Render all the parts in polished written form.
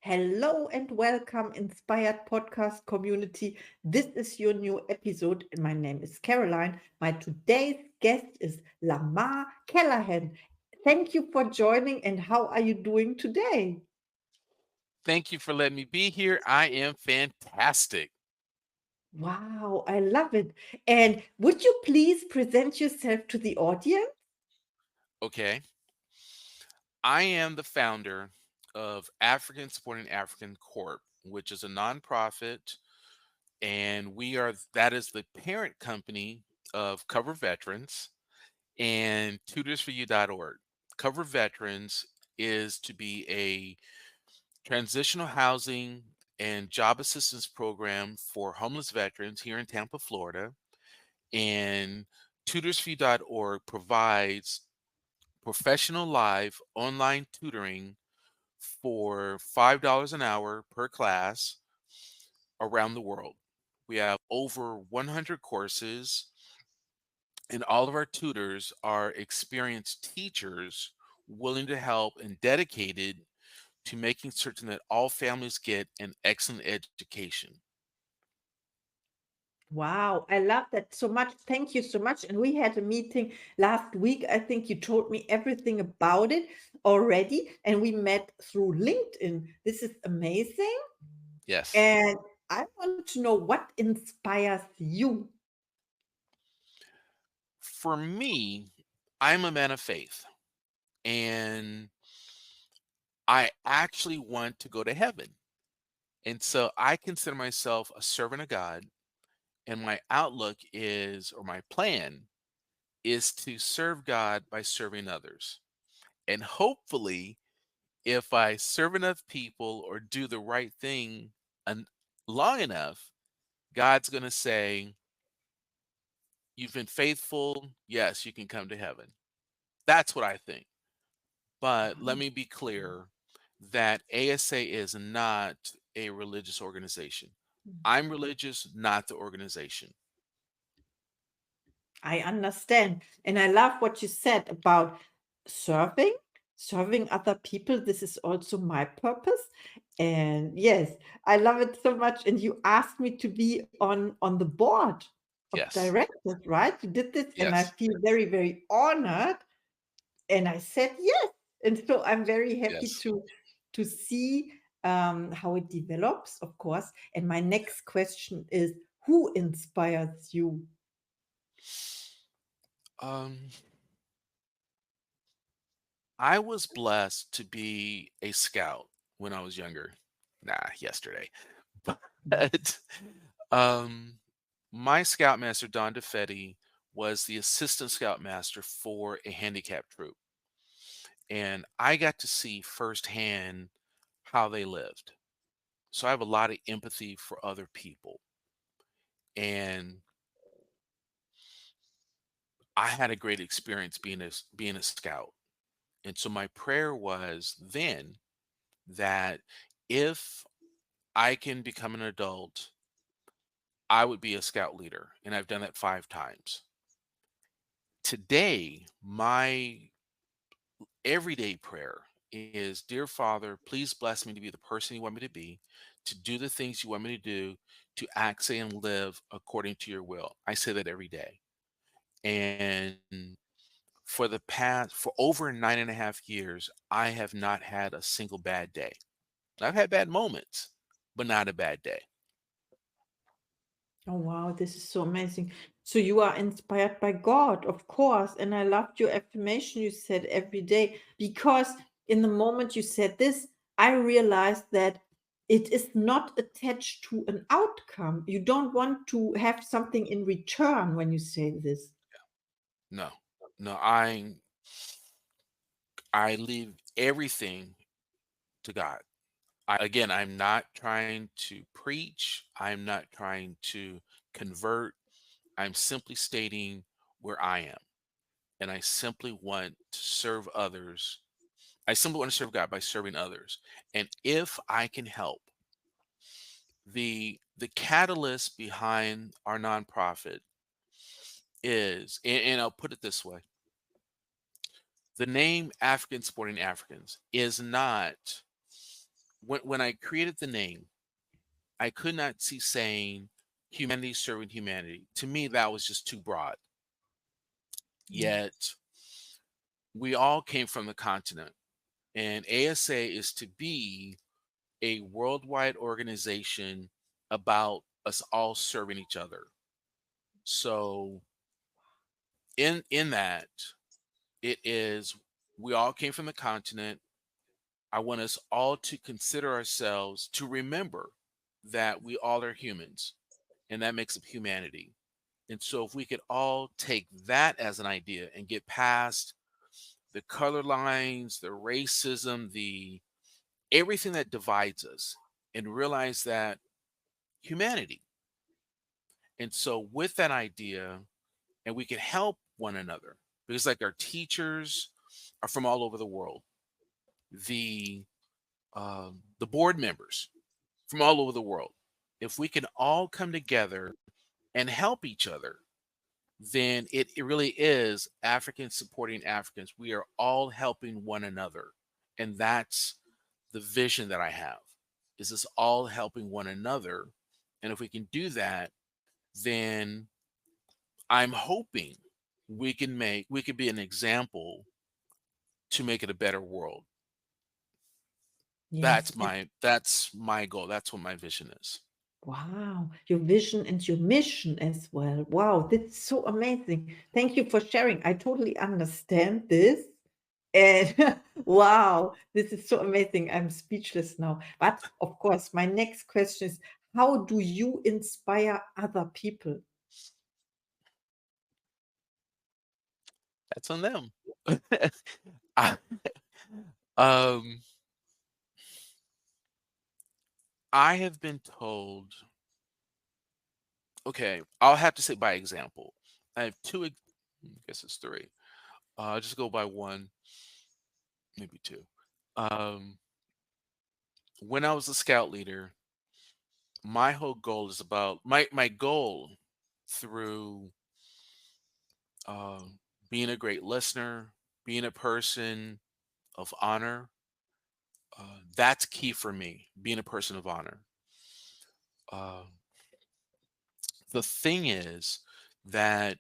Hello and welcome, Inspired Podcast community. This is your new episode, and my name is Caroline. My today's guest is Lamar Callahan. Thank you for joining, and how are you doing today? Thank you for letting me be here. I am fantastic. Wow, I love it. And would you please present yourself to the audience? Okay. I am the founder of African Sporting African Corp, which is a nonprofit, and that is the parent company of Cover Veterans and tutorsforyou.org. Cover Veterans is to be a transitional housing and job assistance program for homeless veterans here in Tampa, Florida. And tutorsforyou.org provides professional live online tutoring for $5 an hour per class around the world. We have over 100 courses, and all of our tutors are experienced teachers willing to help and dedicated to making certain that all families get an excellent education. Wow, I love that so much. Thank you so much. And we had a meeting last week. I think you told me everything about it already, and we met through LinkedIn. This is amazing. Yes. And I want to know what inspires you. For me, I'm a man of faith, and I actually want to go to heaven. And so I consider myself a servant of God, and my outlook is, or my plan is to serve God by serving others. And hopefully, if I serve enough people or do the right thing en- long enough, God's going to say, "You've been faithful. Yes, you can come to heaven." That's what I think. But let Wow. me be clear that ASA is not a religious organization. I'm religious, not the organization. I understand. And I love what you said about serving, serving other people. This is also my purpose. And yes, I love it so much. And you asked me to be on the board of Yes. directors, right? You did this, and I Yes. feel very, very honored. And I said yes. And so I'm very happy Yes. to see how it develops, of course. And my next question is, who inspires you? Um, I was blessed to be a scout when I was younger. Nah, yesterday. But um, my scoutmaster, Don DeFetti, was the assistant scoutmaster for a handicapped troop. And I got to see firsthand how they lived. So I have a lot of empathy for other people. And I had a great experience being a scout. And so my prayer was then that if I can become an adult, I would be a scout leader. And I've done that 5 times. Today, my everyday prayer is, Dear Father, please bless me to be the person you want me to be, to do the things you want me to do, to act, say, and live according to your will. I say that every day. And for over 9.5 years, I have not had a single bad day. I've had bad moments, but not a bad day. Oh, wow, this is so amazing. So you are inspired by God, of course. And I loved your affirmation you said every day, because in the moment you said this, I realized that it is not attached to an outcome. You don't want to have something in return when you say this. No, no, I leave everything to God. I'm not trying to preach. I'm not trying to convert. I'm simply stating where I am. And I simply want to serve others. I simply want to serve God by serving others. And if I can help, the catalyst behind our nonprofit is, and I'll put it this way, the name African Sporting Africans is not when I created the name, I could not see saying humanity serving humanity. To me, that was just too broad. Yes. Yet we all came from the continent, and ASA is to be a worldwide organization about us all serving each other. So in that, it is, we all came from the continent. I want us all to consider ourselves, to remember that we all are humans, and that makes up humanity. And so if we could all take that as an idea and get past the color lines, the racism, the everything that divides us, and realize that humanity. And so with that idea, and we can help one another, because like our teachers are from all over the world, the the board members from all over the world. If we can all come together and help each other, then it really is Africans supporting Africans. We are all helping one another. And that's the vision that I have, is us all helping one another. And if we can do that, then I'm hoping we could be an example to make it a better world. Yes. That's my goal. That's what my vision is. Wow, your vision and your mission as well. Wow, that's so amazing. Thank you for sharing. I totally understand this. And wow, this is so amazing. I'm speechless now. But of course, my next question is, how do you inspire other people? That's on them. I, um, I have been told, okay, I'll have to say by example. I have I guess it's three. I'll just go by one, maybe two. Um, when I was a scout leader, my whole goal is about my goal through being a great listener, being a person of honor. That's key for me, being a person of honor. Uh, the thing is that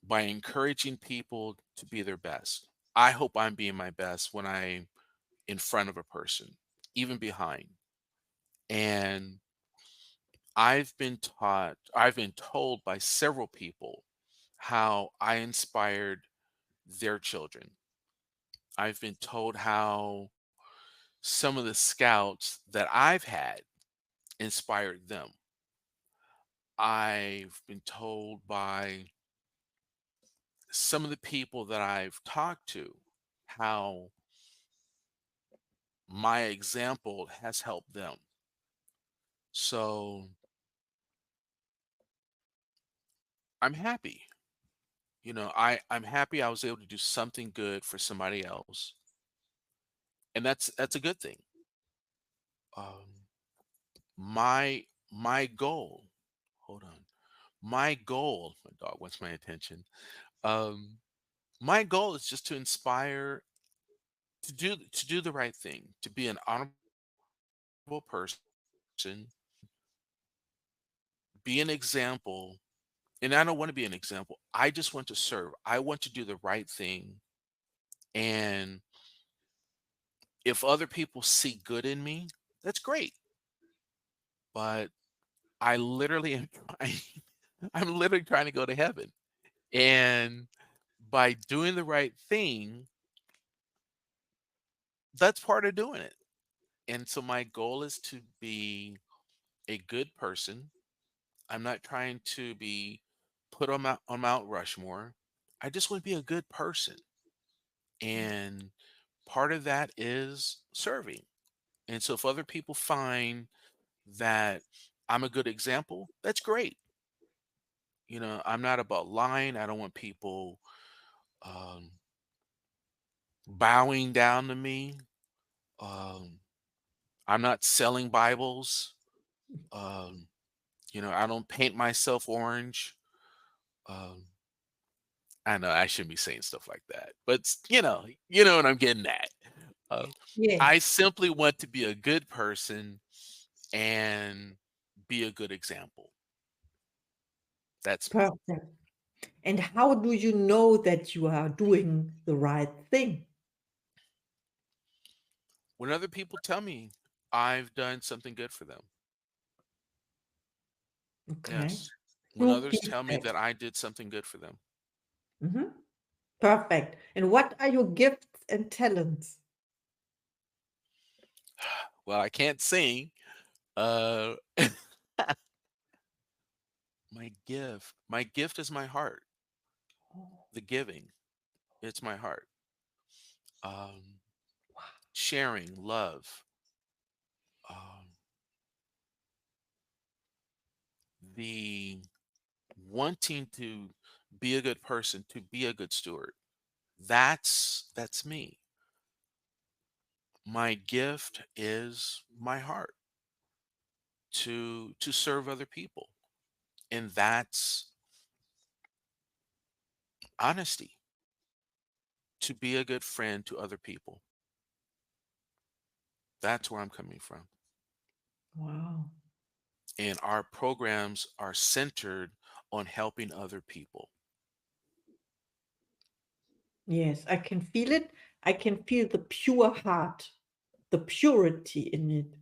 by encouraging people to be their best, I hope I'm being my best when I'm in front of a person, even behind. And I've been told by several people how I inspired their children. I've been told how some of the scouts that I've had inspired them. I've been told by some of the people that I've talked to how my example has helped them. So I'm happy. I'm happy I was able to do something good for somebody else. And that's a good thing. Um, my goal, hold on. My dog wants my attention. Um, my goal is just to inspire, to do the right thing, to be an honorable person, be an example. And I don't want to be an example. I just want to serve. I want to do the right thing. And if other people see good in me, that's great. But I literally am trying, I'm literally trying to go to heaven. And by doing the right thing, that's part of doing it. And so my goal is to be a good person. I'm not trying to be put on Mount Rushmore. I just want to be a good person. And part of that is serving. And so if other people find that I'm a good example, that's great. I'm not about lying. I don't want people um, bowing down to me. Um, I'm not selling Bibles. Um, I don't paint myself orange. Um, I know I shouldn't be saying stuff like that, but you know what I'm getting at. Uh, Yes, I simply want to be a good person and be a good example. That's me. perfect. And how do you know that you are doing the right thing? When other people tell me I've done something good for them, Okay. yes. When Through others tell me feedback. that I did something good for them, Mhm. Perfect. And what are your gifts and talents? well, I can't sing. Uh, my gift is my heart, the giving. It's my heart. Um, Sharing, love, um, the wanting to be a good person, to be a good steward. That's me. My gift is my heart to serve other people. And that's honesty, to be a good friend to other people. That's where I'm coming from. Wow. And our programs are centered on helping other people. Yes, I can feel it. I can feel the pure heart, the purity in it.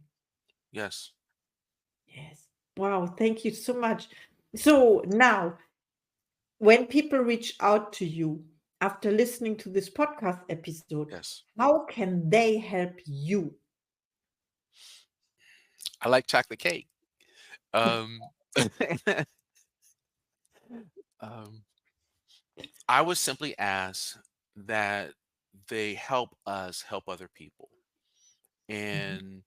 Yes, Yes. Wow, thank you so much. So now, when people reach out to you after listening to this podcast episode, yes. how can they help you? I like chocolate cake. Um, um, I would simply ask that they help us help other people. Mhm. And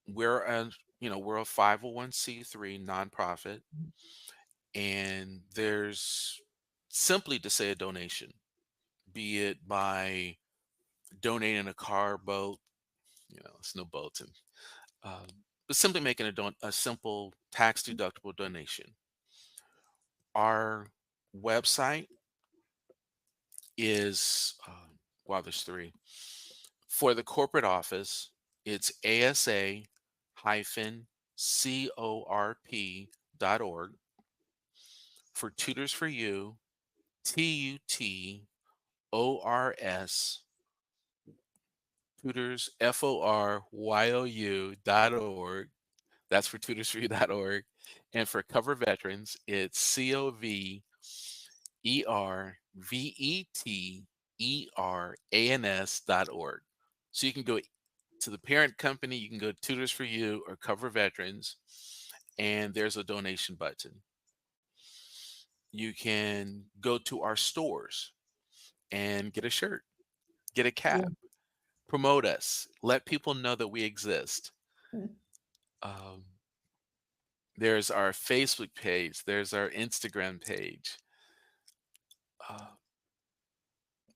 we're a we're a 501c3 nonprofit, and there's simply to say a donation, be it by donating a car, boat, it's no boats, and um, but simply making a simple tax deductible donation. Our website is well, there's three. For the corporate office, it's asa-corp.org. For Tutors for You, TUTORS, Tutors, FORYOU.org. That's for tutorsforyou.org. And for Cover Veterans, it's COVERVETERANS.org. So you can go to the parent company, you can go to Tutors for You or Cover Veterans, and there's a donation button. You can go to our stores and get a shirt, get a Yeah. cap, promote us, let people know that we exist. Um, there's our Facebook page, there's our Instagram page. Uh,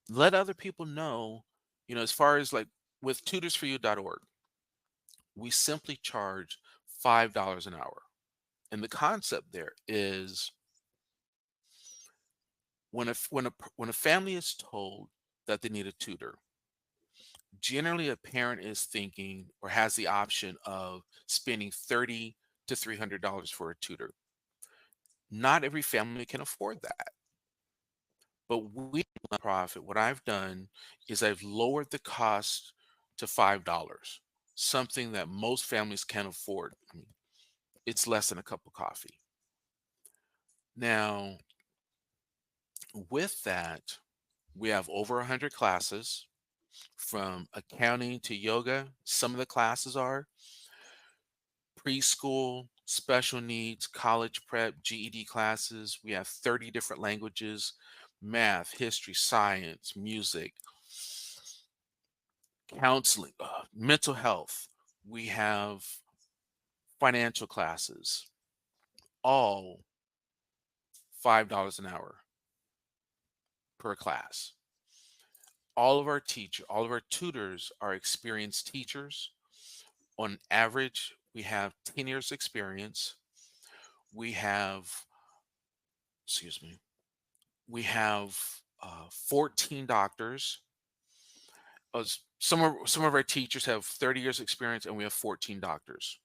Let other people know, as far as like with tutorsforyou.org, we simply charge $5 an hour. And the concept there is when a family is told that they need a tutor, generally a parent is thinking or has the option of spending $30 to $300 for a tutor. Not every family can afford that. But we nonprofit, what I've done is I've lowered the cost to $5, something that most families can afford. I mean, it's less than a cup of coffee. Now, with that, we have over 100 classes from accounting to yoga. Some of the classes are preschool, special needs, college prep, GED classes. We have 30 different languages, math, history, science, music, counseling, mental health. We have financial classes, all $5 an hour per class. All of our tutors are experienced teachers. On average, we have 10 years experience. We have, excuse me, we have 14 doctors. some of our teachers have 30 years experience, and we have 14 doctors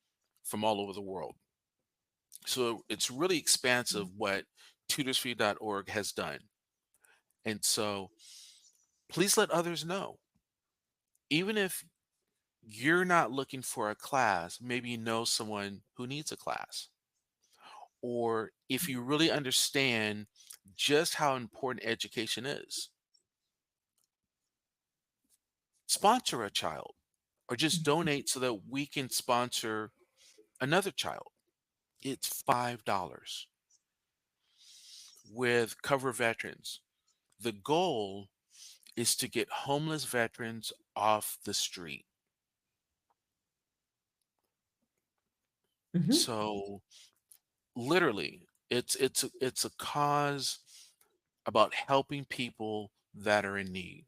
from all over the world. So it's really expansive what tutorsfree.org has done. And so please let others know. Even if you're not looking for a class, maybe you know someone who needs a class. Or if you really understand just how important education is, sponsor a child or just donate so that we can sponsor another child. It's $5 with Cover Veterans. The goal is to get homeless veterans off the street. Mhm. So literally, it's a cause about helping people that are in need.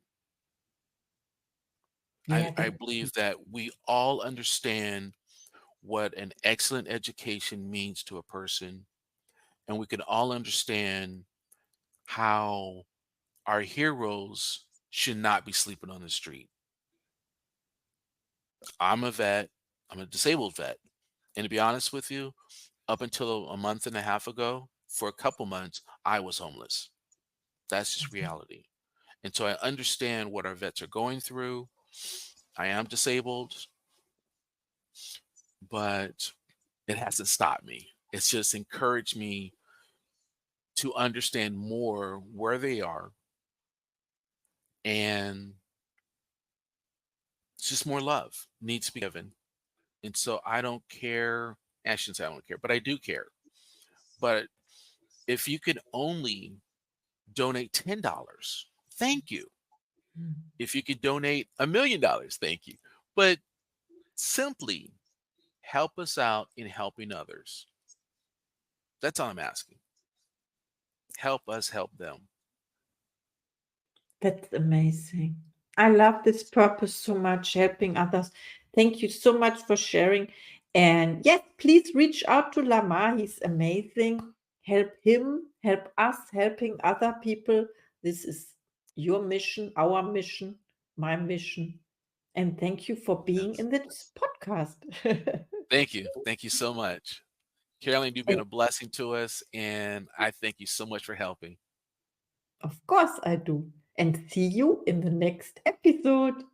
Yeah, I that. believe that we all understand what an excellent education means to a person, and we can all understand how our heroes should not be sleeping on the street. I'm a vet, I'm a disabled vet. And to be honest with you, up until a month and a half ago, for a couple months, I was homeless. That's just reality. And so I understand what our vets are going through. I am disabled, but it hasn't stopped me. It's just encouraged me to understand more where they are, and it's just more love needs to be given. And so I don't care. I shouldn't say I don't care, but I do care. But if you can only donate $10, thank you. If you could donate $1 million, thank you. But simply help us out in helping others. That's all I'm asking. Help us help them. That's amazing. I love this purpose so much, helping others. Thank you so much for sharing. And yes, please reach out to Lamar. He's amazing. Help him, help us, helping other people. This is your mission, our mission, my mission. And thank you for being Yes. in this podcast. Thank you. Thank you so much. Caroline, you've been And a blessing to us, and I thank you so much for helping. of course, I do. And see you in the next episode.